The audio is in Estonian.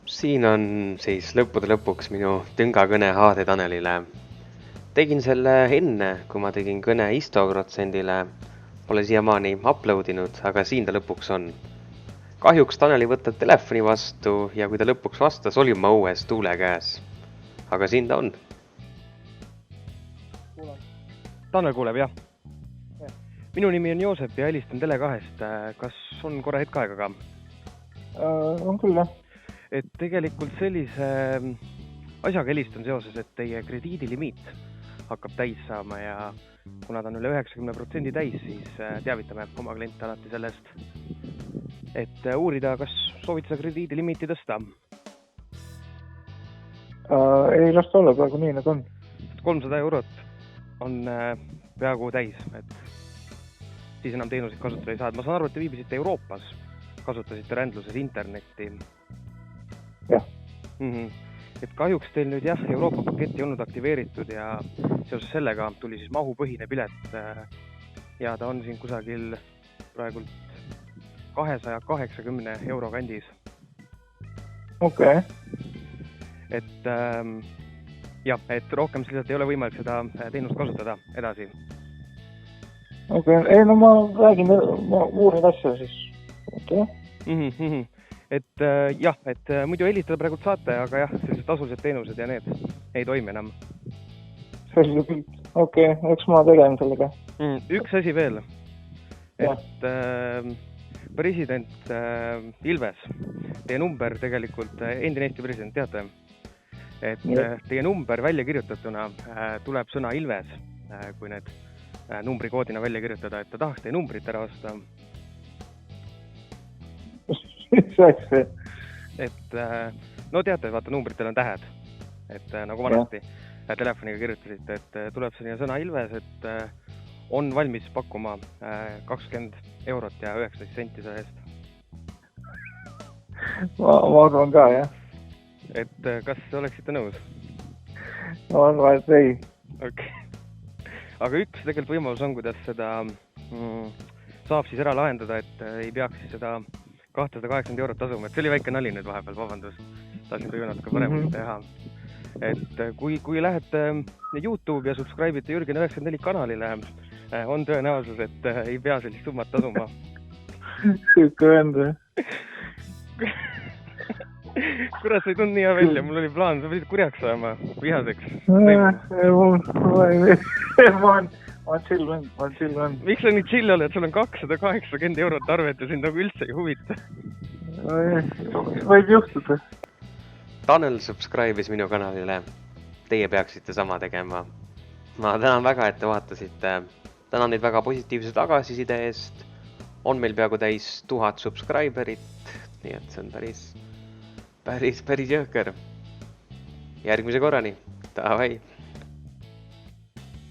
Siin on siis lõppude lõpuks minu tüngakõne HD Tanelile. Tegin selle enne, kui ma tegin kõne Isto%-le. Pole siiamaani uploadinud, aga siin ta lõpuks on. Kahjuks Taneli võtab telefoni vastu ja kui ta lõpuks vastas, olin ma õues tuule käes. Aga siin ta on. Tanel kuuleb, jah. Minu nimi on Joosep ja helistan Tele2-st. Kas on korra hetk aega ka? On küll, jah. Et tegelikult sellise asjaga helistan seoses, et teie krediidilimiit hakkab täis saama ja kuna ta on üle 90% täis, siis teavitame oma kliente alati sellest, et uurida, kas soovid seda krediidilimiiti tõsta. Ei lasta olla praegu nii, nagu on. 300 eurot on peaaegu täis, et siis enam teenuseid kasutada ei saa. Ma saan aru, et te viibisite Euroopas, kasutasite rändluses internetti. Jah. Et kahjuks teil nüüd jah, Euroopa pakett ei olnud aktiveeritud ja seoses sellega tuli siis mahupõhine pilet ja ta on siin kusagil praegult 280 euro kandis. Okei. Et jah, et rohkem lihtsalt ei ole võimalik seda teenust kasutada edasi. Okei, ei no ma räägin, ma uurin asja siis. Okei. Et jah, et muidu helistada praegult saate, aga jah, sellised tasulised teenused ja need ei toimi enam. Selline pilt. Okei, eks ma tegelen sellega. Üks asi veel, et president Ilves, teie number tegelikult, endine Eesti president, teate, et teie number välja kirjutatuna tuleb sõna Ilves, kui need numbrikoodina välja kirjutada, et ta tahaks teie numbrit ära osta. Mis asja? Et no teate, vaata numbritel on tähed, et nagu vanasti telefoniga kirjutasite, et tuleb selline sõna Ilves, et on valmis pakkuma 20 eurot ja 19 senti selle eest. Ma arvan ka, jah. Et kas oleksite nõus? Ma arvan, et ei. Okay. Aga üks tegelikult võimalus on, kuidas seda saab siis ära lahendada, et ei peaks siis seda 280 eurot tasuma, et see oli väike nali nüüd vahepeal, vabandust. Tahtsin kõige natuke paremalt teha. Et kui lähete YouTube ja subscribe'ite Jürgen 94 kanalile, on tõenäosus, et ei pea sellist summat tasuma. Süüke vend. Kurat, sa ei tundnud nii hea välja, mul oli plaan, sa pidid kurjaks saama, vihaseks. Ma on chill vend. Miks sa nii chill oled? Sul on 280 eurot arvet ja sind nagu üldse ei huvita. Võib juhtuda. Tanel subscribe'is minu kanalile. Teie peaksite sama tegema. Ma tänan väga, et te vaatasite. Tänan neid väga positiivse tagasiside eest. On meil peaaegu täis 1000 subscriberit. Nii et see on päris jõhker. Järgmise korrani. Davai.